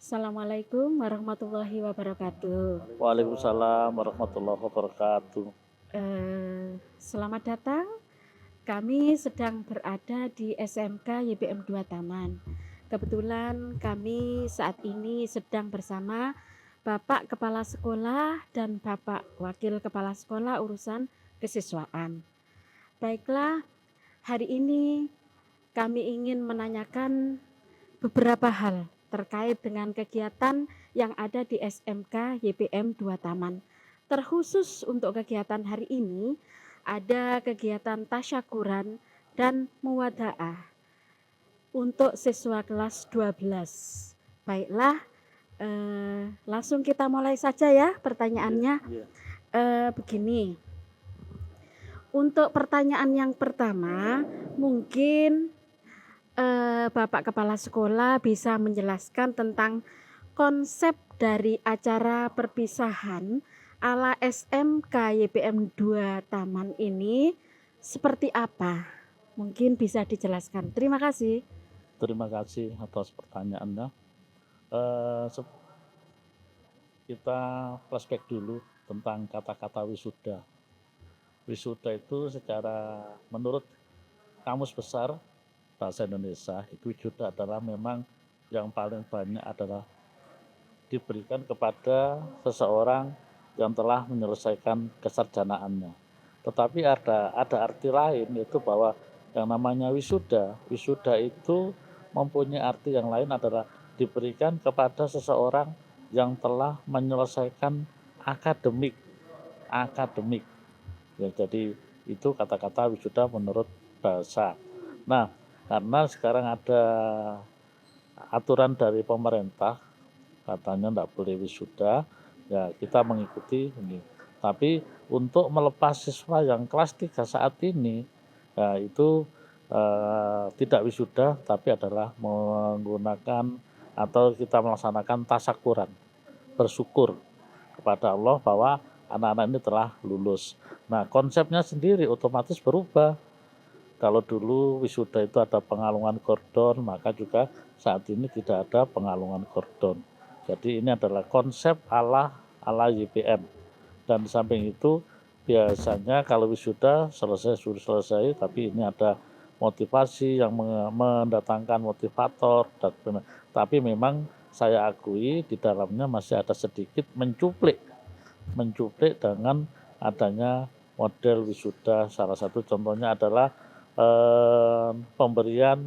Assalamualaikum warahmatullahi wabarakatuh. Waalaikumsalam warahmatullahi wabarakatuh. Selamat datang. Kami sedang berada di SMK YBM 2 Taman. Kebetulan kami saat ini sedang bersama Bapak Kepala Sekolah dan Bapak Wakil Kepala Sekolah urusan kesiswaan. Baiklah, hari ini kami ingin menanyakan beberapa hal terkait dengan kegiatan yang ada di SMK YPM 2 Taman. Terkhusus untuk kegiatan hari ini, ada kegiatan tasyakuran dan muwadaah untuk siswa kelas 12. Baiklah, langsung kita mulai saja ya pertanyaannya. Iya. Begini, untuk pertanyaan yang pertama, mungkin Bapak Kepala Sekolah bisa menjelaskan tentang konsep dari acara perpisahan ala SMK YPM 2 Taman ini seperti apa? Mungkin bisa dijelaskan. Terima kasih. Terima kasih atas pertanyaannya. Kita flashback dulu tentang kata-kata wisuda. Wisuda itu secara menurut Kamus Besar Bahasa Indonesia, itu wisuda adalah memang yang paling banyak adalah diberikan kepada seseorang yang telah menyelesaikan kesarjanaannya. Tetapi ada arti lain, yaitu bahwa yang namanya wisuda itu mempunyai arti yang lain adalah diberikan kepada seseorang yang telah menyelesaikan akademik. Ya, jadi itu kata-kata wisuda menurut bahasa. Nah, karena sekarang ada aturan dari pemerintah katanya tidak boleh wisuda, ya kita mengikuti ini. Tapi untuk melepas siswa yang kelas 3 saat ini, ya itu tidak wisuda, tapi adalah menggunakan atau kita melaksanakan tasakuran, bersyukur kepada Allah bahwa anak-anak ini telah lulus. Nah, konsepnya sendiri otomatis berubah. Kalau dulu wisuda itu ada pengalungan kordon, maka juga saat ini tidak ada pengalungan kordon. Jadi ini adalah konsep ala YPM. Dan di samping itu biasanya kalau wisuda selesai, tapi ini ada motivasi yang mendatangkan motivator. Tapi memang saya akui di dalamnya masih ada sedikit mencuplik dengan adanya model wisuda. Salah satu contohnya adalah pemberian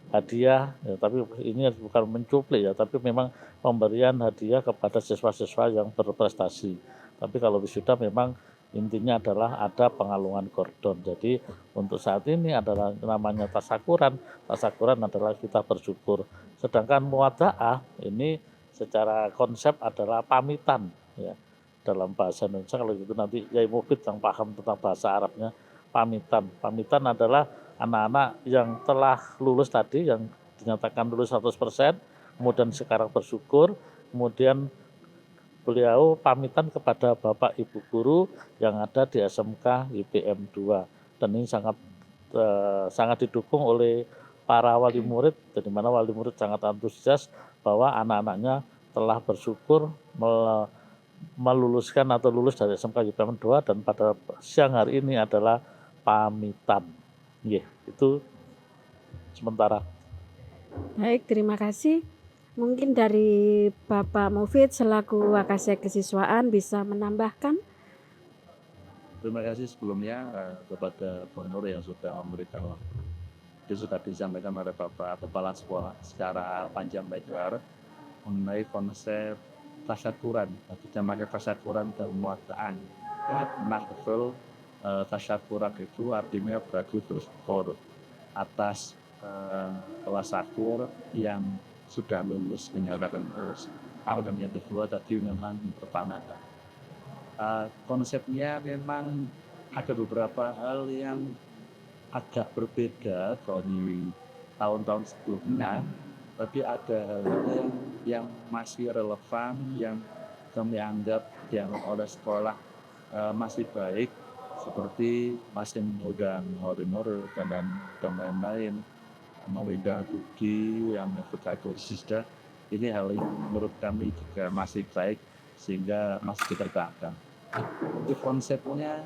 hadiah, ya, tapi ini bukan mencuplik ya, tapi memang pemberian hadiah kepada siswa-siswa yang berprestasi. Tapi kalau wisuda memang intinya adalah ada pengalungan kordon. Jadi untuk saat ini adalah namanya tasakuran adalah kita bersyukur. Sedangkan muwadaah ini secara konsep adalah pamitan, ya, dalam bahasa Indonesia. Kalau gitu nanti Yai Mufid yang paham tentang bahasa Arabnya, pamitan adalah anak-anak yang telah lulus tadi, yang dinyatakan lulus 100%, kemudian sekarang bersyukur, kemudian beliau pamitan kepada Bapak Ibu guru yang ada di SMK YPM 2, dan ini sangat didukung oleh para wali murid, di mana wali murid sangat antusias bahwa anak-anaknya telah bersyukur meluluskan atau lulus dari SMK YPM 2, dan pada siang hari ini adalah pamitan. Itu sementara. Baik, terima kasih. Mungkin dari Bapak Mufid selaku Wakasek Kesiswaan bisa menambahkan. Terima kasih sebelumnya kepada Bu Nur yang sudah memberikan waktu. Itu sudah disampaikan oleh Bapak Kepala Sekolah secara panjang lebar mengenai konsep tasyakuran, pakai tasyakuran dan muataan. Memang betul, tasyakuran itu artinya bersyukur atas kelas akur yang sudah lulus, dinyatakan lulus. Kemudian yang kedua tadi memang pertama. Konsepnya memang ada beberapa hal yang agak berbeda dari tahun-tahun sebelumnya, tapi ada hal yang masih relevan, yang kami anggap yang oleh sekolah masih baik, seperti masih mengundang honor dan lain-lain, mengundang bukti yang berkaitan sisda, Ini hal yang menurut kami juga masih baik sehingga masih dipertahankan. Itu konsepnya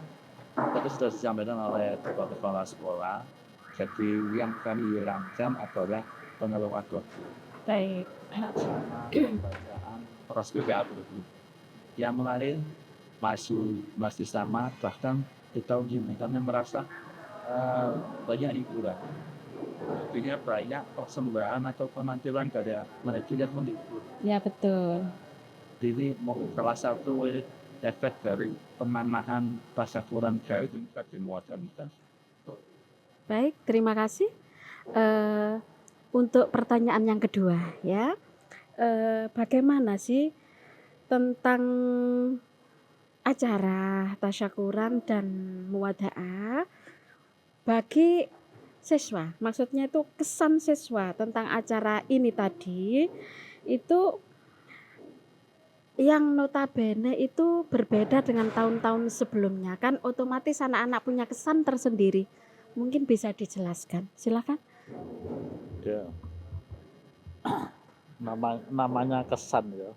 tadi sudah disampaikan oleh kepala sekolah. Jadi yang kami hilangkan adalah pengelola doku Baik. sama pembacaan pros PPA dulu. Yang lain masih sama, bahkan di tahun ini kami merasa banyak hiburan. Artinya banyak persembahan atau penampilan dari mereka yang menghibur. Ya betul. Ini salah satu efek dari pemanahan tasakuran gaib ini bagi muatan kita. Baik, terima kasih. Untuk pertanyaan yang kedua ya, bagaimana sih tentang acara tasyakuran dan muwadaah bagi siswa? Maksudnya itu kesan siswa tentang acara ini tadi itu yang notabene itu berbeda dengan tahun-tahun sebelumnya, kan otomatis anak-anak punya kesan tersendiri. Mungkin bisa dijelaskan, silakan. Ya, namanya kesan ya.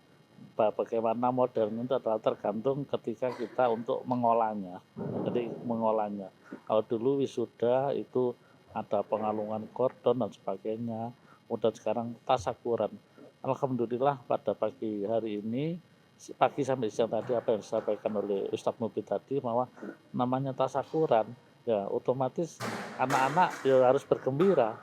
Bagaimana modern itu adalah tergantung ketika kita untuk mengolahnya. Jadi mengolahnya. Kalau dulu wisuda itu ada pengalungan kordon dan sebagainya. Kemudian sekarang tasakuran. Alhamdulillah pada pagi hari ini, pagi sampai siang tadi apa yang disampaikan oleh Ustadz Mubin tadi, bahwa namanya tasakuran, ya otomatis anak-anak ya harus bergembira.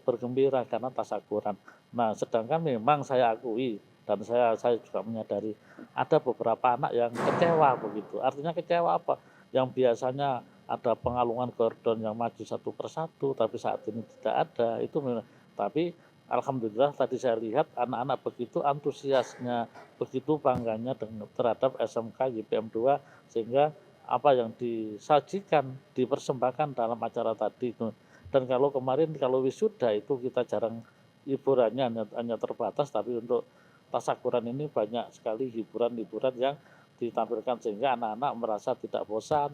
Bergembira karena tasakuran. Nah, sedangkan memang saya akui dan saya juga menyadari ada beberapa anak yang kecewa begitu. Artinya kecewa apa? Yang biasanya ada pengalungan gordon yang maju satu persatu, tapi saat ini tidak ada. Itu memang. Tapi alhamdulillah tadi saya lihat anak-anak begitu antusiasnya, begitu bangganya terhadap SMK YBM 2, sehingga apa yang disajikan, dipersembahkan dalam acara tadi itu. Dan kalau kemarin kalau wisuda itu kita jarang hiburannya hanya terbatas, tapi untuk tasakuran ini banyak sekali hiburan-hiburan yang ditampilkan sehingga anak-anak merasa tidak bosan,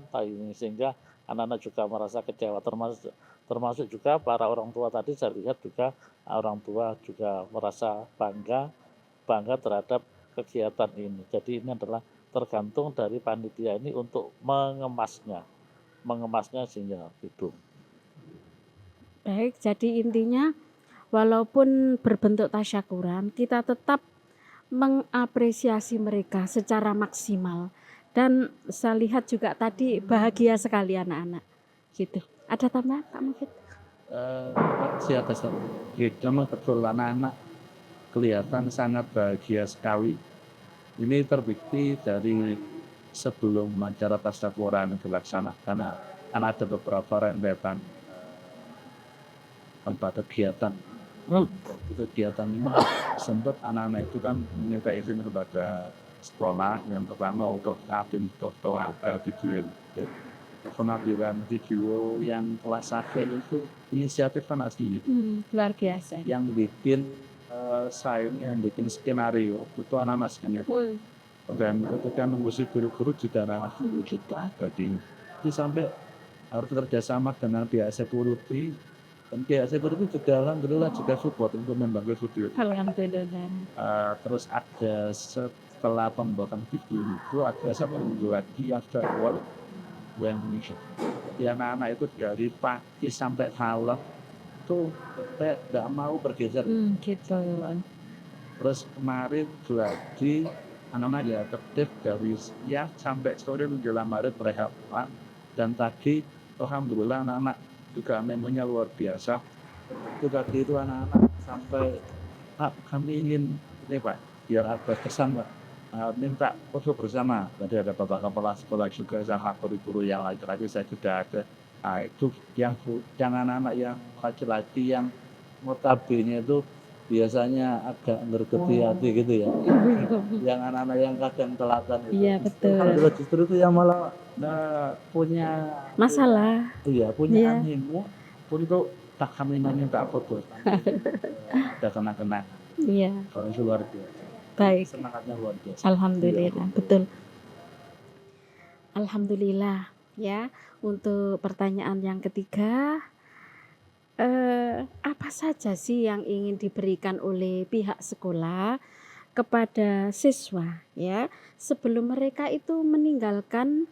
sehingga anak-anak juga merasa kecewa, termasuk juga para orang tua tadi saya lihat juga orang tua juga merasa bangga terhadap kegiatan ini. Jadi ini adalah tergantung dari panitia ini untuk mengemasnya sehingga itu. Baik, jadi intinya walaupun berbentuk tasyakuran, kita tetap mengapresiasi mereka secara maksimal. Dan saya lihat juga tadi bahagia sekali anak-anak. Gitu. Ada tambahan Pak Mufid? Siapa memang betul anak-anak kelihatan sangat bahagia sekali. Ini terbukti dari sebelum acara tasyakuran dilaksanakan, karena ada beberapa rentetan pada kegiatan ini sempat anak-anak itu kan meminta izin kepada sekolah yang pertama untuk video penampilan video yang kelas akhir itu inisiatif kan asli Luar biasa. yang bikin yang bikin skenario itu anak-anak skenario dan ketika mengusir guru-guru juga anak kita jadi sampai harus kerjasama dengan pihak security. Dan pihak security juga alhamdulillah juga support untuk membangun video. Alhamdulillah. Terus ada setelah pembuatan video itu ada satu lagi yang jadwal yang anak-anak itu dari pagi sampai malam itu tidak mau bergeser. Gitu. Terus kemarin lagi anak-anak ya aktif dari siang sampai sore menjelang Maret berehapan, dan tadi alhamdulillah anak-anak juga memangnya luar biasa. Itu tadi itu anak-anak sampai Pak kami ingin ini Pak biar ada kesan Pak minta foto bersama. Tadi ada bapak kepala sekolah juga sama guru-guru yang laki-laki saya sudah ada. Nah, itu yang anak-anak yang laki-laki yang notabene itu biasanya agak ngergeti hati gitu ya. Yang anak-anak yang kadang telatan itu. Iya betul. Justru itu yang malah punya Masalah. Iya punya animo untuk tak kami minta foto. Udah kena. Iya. Kalau itu luar biasa. Baik. Semangatnya luar biasa. Alhamdulillah, betul. Alhamdulillah ya. Untuk pertanyaan yang ketiga, Apa saja sih yang ingin diberikan oleh pihak sekolah kepada siswa ya, sebelum mereka itu meninggalkan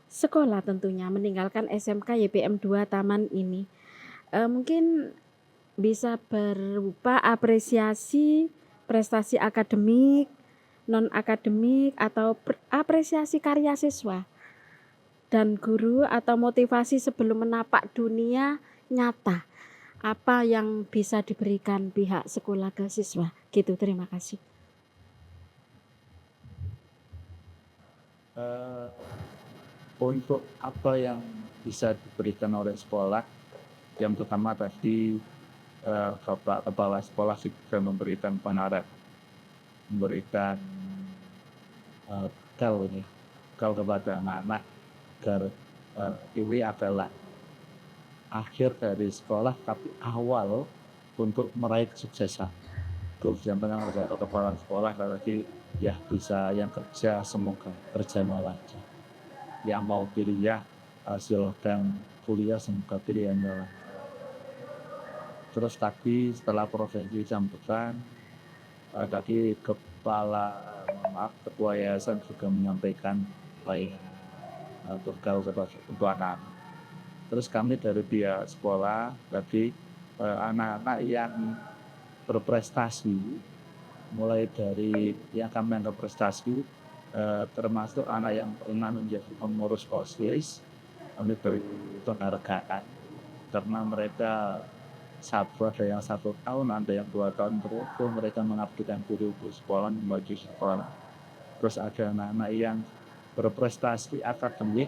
sekolah tentunya, meninggalkan SMK YBM 2 Taman ini? Mungkin bisa berupa apresiasi prestasi akademik, non akademik, atau apresiasi karya siswa dan guru, atau motivasi sebelum menapak dunia nyata. Apa yang bisa diberikan pihak sekolah ke siswa? Gitu, terima kasih. Eh, untuk apa yang bisa diberikan oleh sekolah, yang pertama tadi Bapak Kepala Sekolah sudah memberikan panarat, memberikan bekal kepada anak-anak agar ini adalah akhir dari sekolah tapi awal untuk meraih kesuksesan. Terus yang penting ada kepala sekolah lagi ya bisa yang kerja semoga kerjanya lancar. Yang mau pilih ya hasil dan kuliah semoga pilihannya lancar. Terus tadi setelah proses disampaikan tadi ketua yayasan juga menyampaikan baik untuk anak. Terus kami dari pihak sekolah tadi anak-anak yang berprestasi, mulai dari yang kami anggap prestasi, termasuk anak yang pernah menjadi pengurus OSIS, kami beri penghargaan karena mereka ada yang 1 tahun, ada yang 2 tahun terus mereka mengabdikan diri untuk sekolah, membagi sekolah. Terus ada anak-anak yang berprestasi akademik,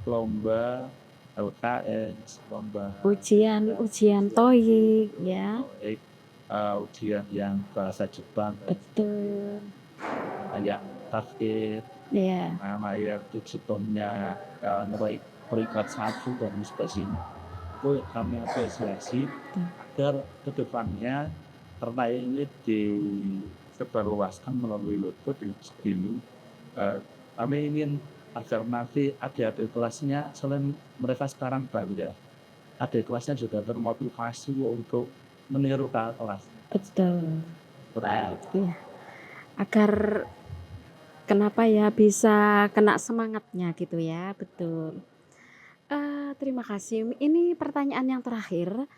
lomba LKS, lomba Ujian TOEIC ya. ujian yang bahasa Jepang, Betul. yang takdir, Ya. yang digitalnya peringkat 1 dan sebagainya. Itu kami apresiasi agar kedepannya karena ini disebarluaskan melalui logo di sini. Kami ingin agar nanti adik-adik kelasnya selain mereka sekarang bangga, adik kelasnya juga termotivasi untuk meniru kakak kelas. Betul. Ya. Agar kenapa ya bisa kena semangatnya gitu ya, betul. Terima kasih. Ini pertanyaan yang terakhir.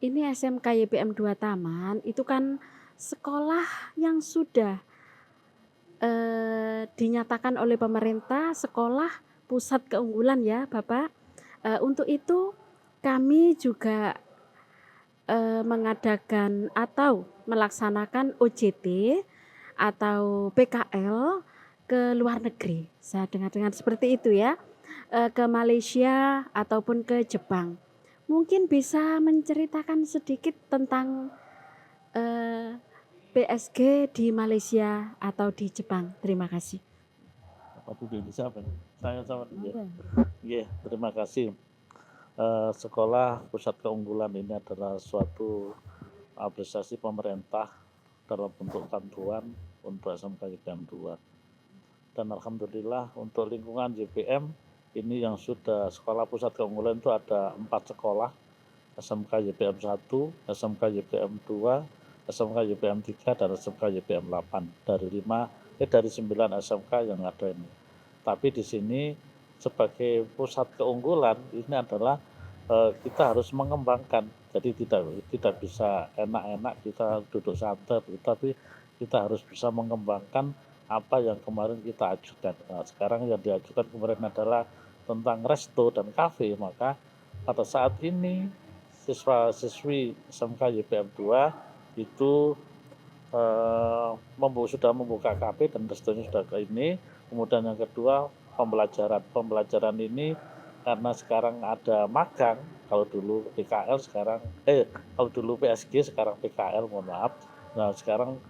Ini SMK YBM 2 Taman itu kan sekolah yang sudah dinyatakan oleh pemerintah sekolah pusat keunggulan ya Bapak. Untuk itu kami juga mengadakan atau melaksanakan OJT atau PKL ke luar negeri. Saya dengar seperti itu ya, ke Malaysia ataupun ke Jepang. Mungkin bisa menceritakan sedikit tentang PSG di Malaysia atau di Jepang. Terima kasih. Apa tuh bisa apa? Saya sama dia. Iya, terima kasih. Sekolah pusat keunggulan ini adalah suatu apresiasi pemerintah dalam bentuk bantuan untuk SMK YBM 2. Dan alhamdulillah untuk lingkungan YBM ini yang sudah sekolah pusat keunggulan itu ada 4 sekolah, SMK YBM 1, SMK YBM 2, SMK YBM 3, dan SMK YBM 8 dari 9 SMK yang ada ini. Tapi di sini sebagai pusat keunggulan ini adalah kita harus mengembangkan. Jadi tidak bisa enak-enak kita duduk santai, tapi kita harus bisa mengembangkan apa yang kemarin kita ajukan. Nah, sekarang yang diajukan kemarin adalah tentang resto dan kafe, maka pada saat ini siswa-siswi SMK YBM 2 itu sudah membuka kafe dan restonya sudah ke ini. Kemudian yang kedua pembelajaran ini karena sekarang ada magang, kalau dulu PKL sekarang kalau dulu PSG sekarang PKL, mohon maaf. Nah, sekarang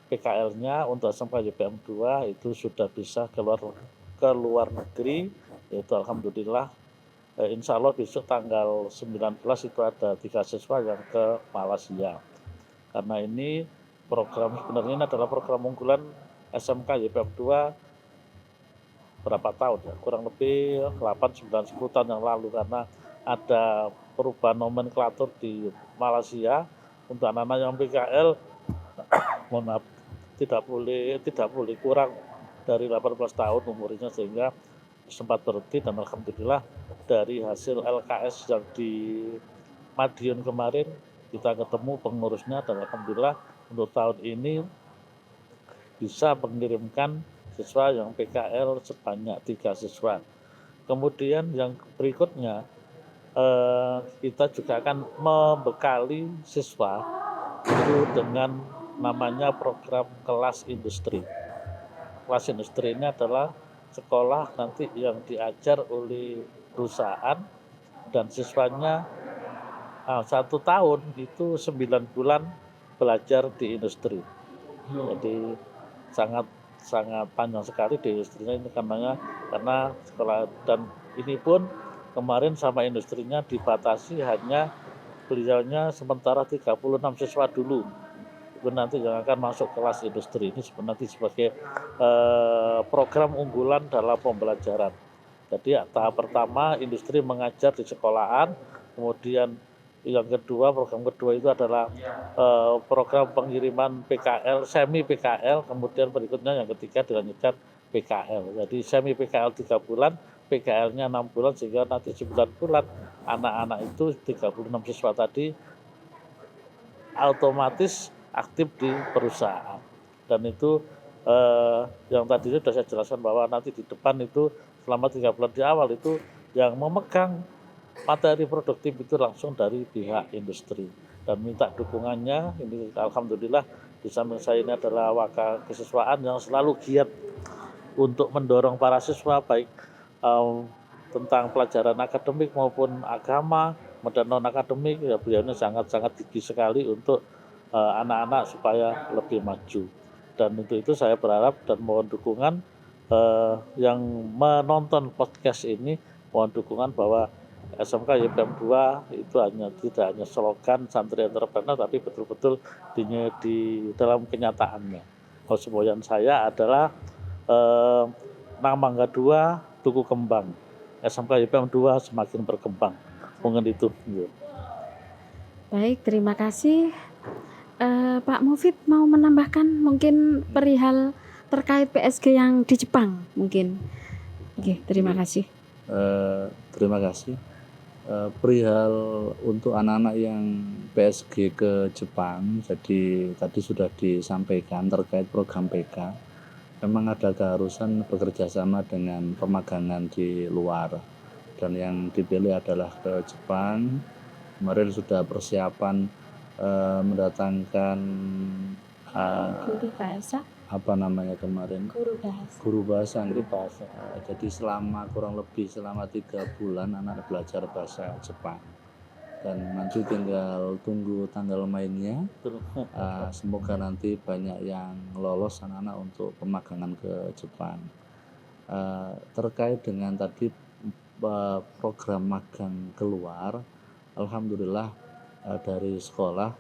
PKL-nya untuk SMK YBM 2 itu sudah bisa ke luar negeri, yaitu alhamdulillah insya Allah besok tanggal 19 itu ada 3 siswa yang ke Malaysia. Karena ini program sebenarnya ini adalah program unggulan SMK YBM 2 berapa tahun ya, kurang lebih 8, 9, 10 tahun yang lalu, karena ada perubahan nomenklatur di Malaysia untuk anak-anak yang PKL, mohon maaf, tidak boleh kurang dari 18 tahun umurnya, sehingga sempat berhenti. Dan alhamdulillah dari hasil LKS yang di Madiun kemarin kita ketemu pengurusnya, dan alhamdulillah untuk tahun ini bisa mengirimkan siswa yang PKL sebanyak 3 siswa. Kemudian yang berikutnya kita juga akan membekali siswa itu dengan namanya program kelas industri. Kelas industri ini adalah sekolah nanti yang diajar oleh perusahaan, dan siswanya 1 tahun itu 9 bulan belajar di industri. Jadi sangat panjang sekali di industrinya ini, karena sekolah, dan ini pun kemarin sama industrinya dibatasi hanya beliaunya sementara 36 siswa dulu. Itu nanti yang akan masuk kelas industri ini nanti sebagai program unggulan dalam pembelajaran. Jadi tahap pertama industri mengajar di sekolahan, kemudian yang kedua, program kedua itu adalah program pengiriman PKL, semi PKL, kemudian berikutnya yang ketiga dilanjutkan PKL. Jadi semi PKL 3 bulan, PKL-nya 6 bulan, sehingga nanti 9 bulan anak-anak itu 36 siswa tadi otomatis aktif di perusahaan. Dan itu yang tadi sudah saya jelaskan bahwa nanti di depan itu selama 3 bulan di awal itu yang memegang materi produktif itu langsung dari pihak industri, dan minta dukungannya. Ini alhamdulillah di samping saya ini adalah wakil kesiswaan yang selalu giat untuk mendorong para siswa baik tentang pelajaran akademik maupun agama dan non akademik. Ya, beliau ini sangat gigih sekali untuk anak-anak supaya lebih maju. Dan untuk itu saya berharap dan mohon dukungan yang menonton podcast ini, mohon dukungan bahwa SMK YBM 2 itu tidak hanya slogan santri entrepreneur, tapi betul-betul di dalam kenyataannya. Semboyan saya adalah Mangga 2 Tugu Kembang, SMK YBM 2 semakin berkembang. Mungkin itu. Baik, terima kasih. Pak Mufid mau menambahkan mungkin perihal terkait PSG yang di Jepang mungkin. Oke, terima kasih. Terima kasih. Perihal untuk anak-anak yang PSG ke Jepang, jadi tadi sudah disampaikan terkait program PK. Memang ada keharusan bekerja sama dengan pemagangan di luar, dan yang dipilih adalah ke Jepang. Kemarin sudah persiapan mendatangkan Guru bahasa. apa namanya kemarin, guru bahasa. Jadi selama kurang lebih 3 bulan anak belajar bahasa Jepang, dan nanti tinggal tunggu tanggal mainnya. Semoga nanti banyak yang lolos anak-anak untuk pemagangan ke Jepang. Terkait dengan tadi program magang keluar, alhamdulillah dari sekolah,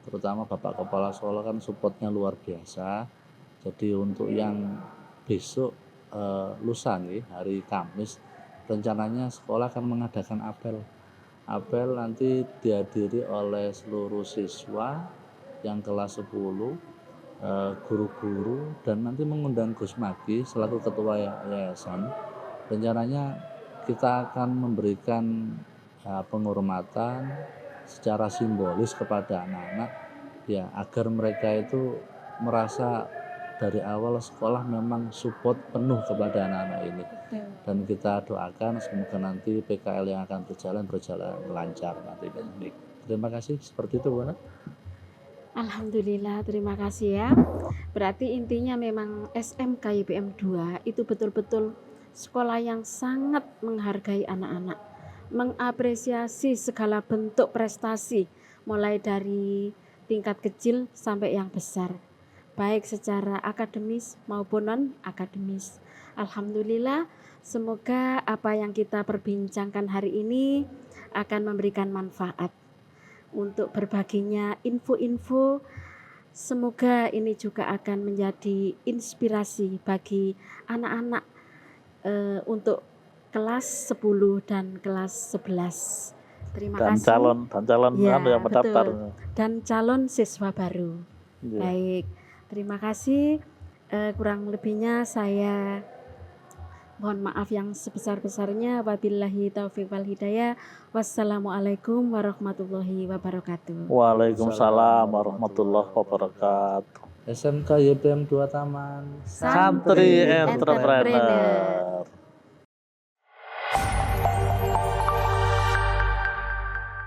terutama Bapak Kepala Sekolah kan supportnya luar biasa. Jadi untuk yang besok lusa nih, hari Kamis, rencananya sekolah akan mengadakan apel nanti dihadiri oleh seluruh siswa yang kelas 10, guru-guru, dan nanti mengundang Gus Maki selaku ketua yayasan. Rencananya kita akan memberikan penghormatan secara simbolis kepada anak-anak, ya, agar mereka itu merasa dari awal sekolah memang support penuh kepada anak-anak ini. Dan kita doakan semoga nanti PKL yang akan berjalan lancar nanti. Terima kasih, seperti itu, Bu. Alhamdulillah, terima kasih ya. Berarti intinya memang SMK YBM 2 itu betul-betul sekolah yang sangat menghargai anak-anak, mengapresiasi segala bentuk prestasi mulai dari tingkat kecil sampai yang besar, baik secara akademis maupun non-akademis. Alhamdulillah, semoga apa yang kita perbincangkan hari ini akan memberikan manfaat untuk berbaginya info-info. Semoga ini juga akan menjadi inspirasi bagi anak-anak untuk kelas 10 dan kelas 11. Terima dan kasih. calon Iya, yang mendaftar. Dan calon siswa baru. Iya. Baik, terima kasih. Kurang lebihnya saya mohon maaf yang sebesar-besarnya. Wabillahi taufiq wal hidayah. Wassalamualaikum warahmatullahi wabarakatuh. Waalaikumsalam warahmatullahi wabarakatuh. SMK YBM 2 Taman Santri Entrepreneur. entrepreneur.